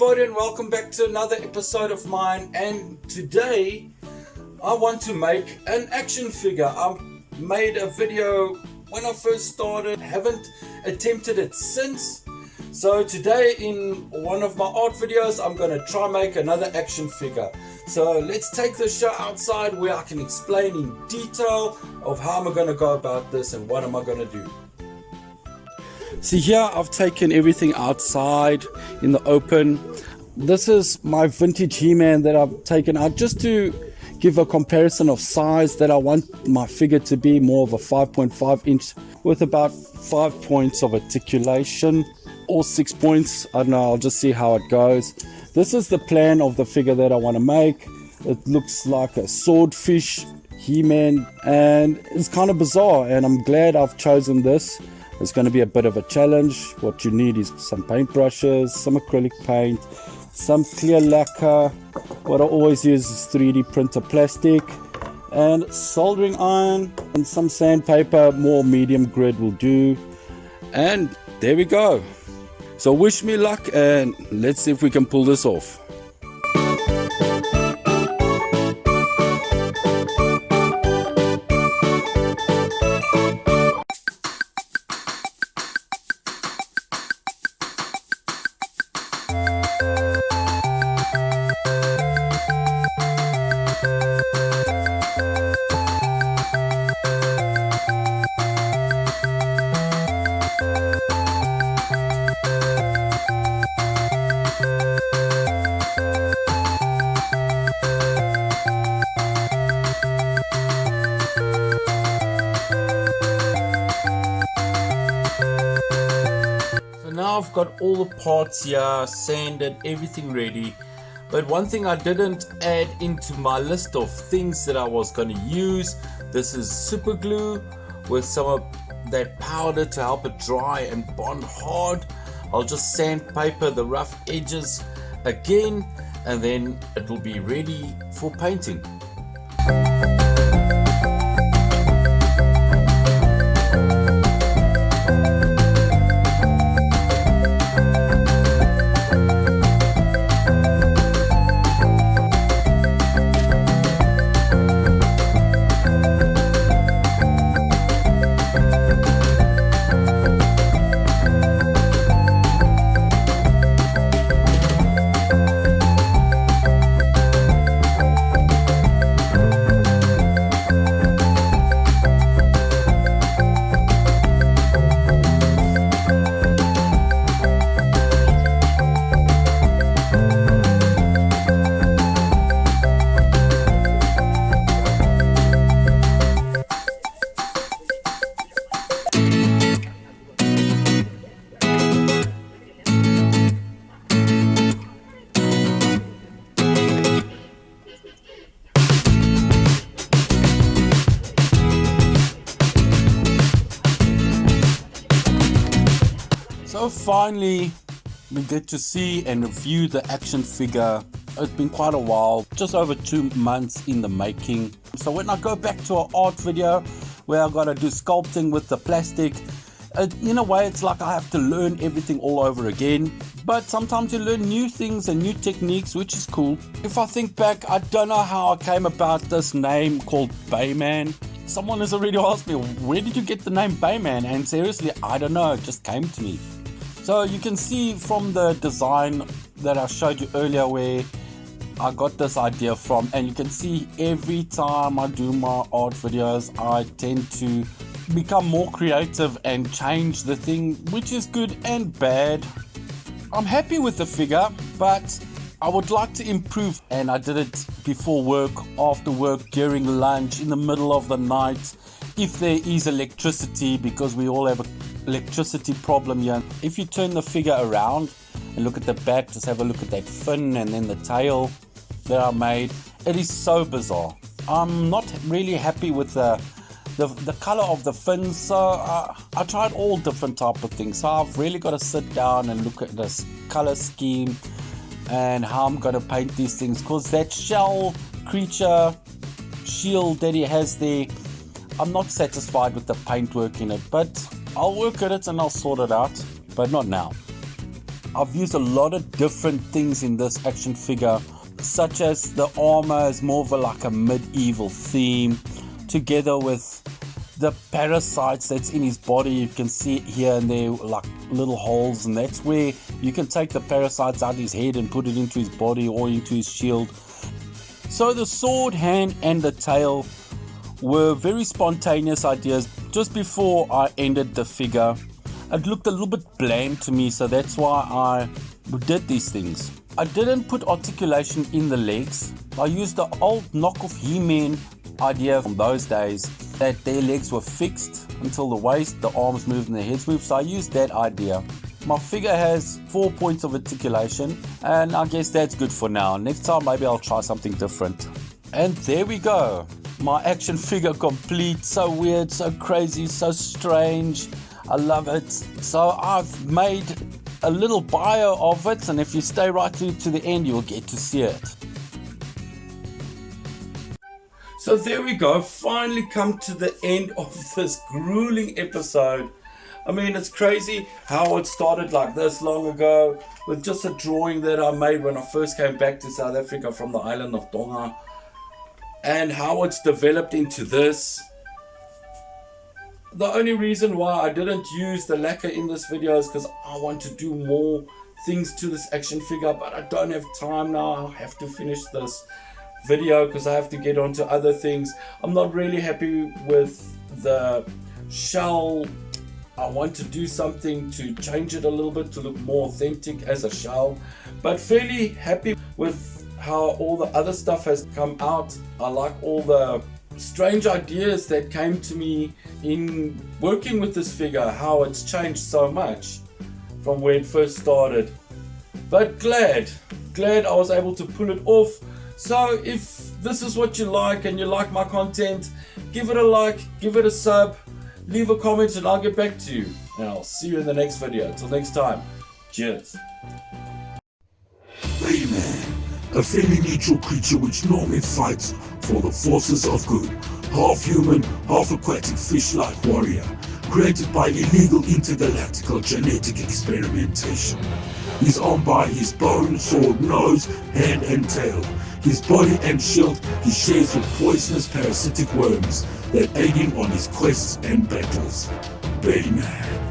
everybody, and welcome back to another episode of mine. And today I want to make an action figure. I made a video when I first started, haven't attempted it since. So today in one of my art videos I'm going to try make another action figure. So let's take the show outside where I can explain in detail of how I'm going to go about this and what am I going to do. See, here I've taken everything outside in the open. This is my vintage He-Man that I've taken out just to give a comparison of size, that I want my figure to be more of a 5.5 inch with about 5 points of articulation or 6 points. I don't know, I'll just see how it goes. This is the plan of the figure that I want to make. It looks like a swordfish He-Man and it's kind of bizarre, and I'm glad I've chosen this. It's going to be a bit of a challenge. What you need is some paintbrushes, some acrylic paint, some clear lacquer. What I always use is 3D printer plastic and soldering iron and some sandpaper. More medium grit will do. And there we go. So wish me luck and let's see if we can pull this off. Now I've got all the parts here, sanded, everything ready. But one thing I didn't add into my list of things that I was going to use, this is super glue with some of that powder to help it dry and bond hard. I'll just sandpaper the rough edges again and then it will be ready for painting. So finally we get to see and review the action figure. It's been quite a while, just over 2 months in the making. So when I go back to an art video where I gotta do sculpting with the plastic, in a way it's like I have to learn everything all over again. But sometimes you learn new things and new techniques, which is cool. If I think back, I don't know how I came about this name called BAYMAN. Someone has already asked me, where did you get the name BAYMAN? And seriously, I don't know, it just came to me. So you can see from the design that I showed you earlier where I got this idea from, and you can see every time I do my art videos I tend to become more creative and change the thing, which is good and bad. I'm happy with the figure, but I would like to improve, and I did it before work, after work, during lunch, in the middle of the night, if there is electricity, because we all have a electricity problem here. If you turn the figure around and look at the back, just have a look at that fin and then the tail that I made. It is so bizarre. I'm not really happy with the color of the fins, so I tried all different type of things. So I've really got to sit down and look at this color scheme and how I'm going to paint these things, because that shell creature shield that he has there, I'm not satisfied with the paintwork in it, but I'll work at it and I'll sort it out, but not now. I've used a lot of different things in this action figure, such as the armor is more of like a medieval theme, together with the parasites that's in his body. You can see it here and there, like little holes, and that's where you can take the parasites out of his head and put it into his body or into his shield. So the sword, hand and the tail were very spontaneous ideas. Just before I ended the figure, it looked a little bit bland to me, so that's why I did these things. I didn't put articulation in the legs. I used the old knockoff He-Man idea from those days, that their legs were fixed until the waist, the arms moved and the heads moved, so I used that idea. My figure has 4 points of articulation, and I guess that's good for now. Next time maybe I'll try something different. And there we go, my action figure complete. So weird, so crazy, so strange. I love it. So I've made a little bio of it, and if you stay right through to the end, you'll get to see it. So there we go, finally come to the end of this grueling episode. I mean, it's crazy how it started like this long ago with just a drawing that I made when I first came back to South Africa from the island of Tonga, and how it's developed into this. The only reason why I didn't use the lacquer in this video is because I want to do more things to this action figure, but I don't have time now. I have to finish this video because I have to get on to other things. I'm not really happy with the shell. I want to do something to change it a little bit to look more authentic as a shell, but fairly happy with how all the other stuff has come out. I like all the strange ideas that came to me in working with this figure, how it's changed so much from where it first started. But glad I was able to pull it off. So if this is what you like and you like my content, give it a like, give it a sub, leave a comment, and I'll get back to you. And I'll see you in the next video. Until next time, cheers. BAYMAN, a fairly neutral creature which normally fights for the forces of good. Half human, half aquatic fish-like warrior, created by illegal intergalactical genetic experimentation. He's armed by his bone, sword, nose, hand and tail. His body and shield he shares with poisonous parasitic worms that aid him on his quests and battles. BAYMAN.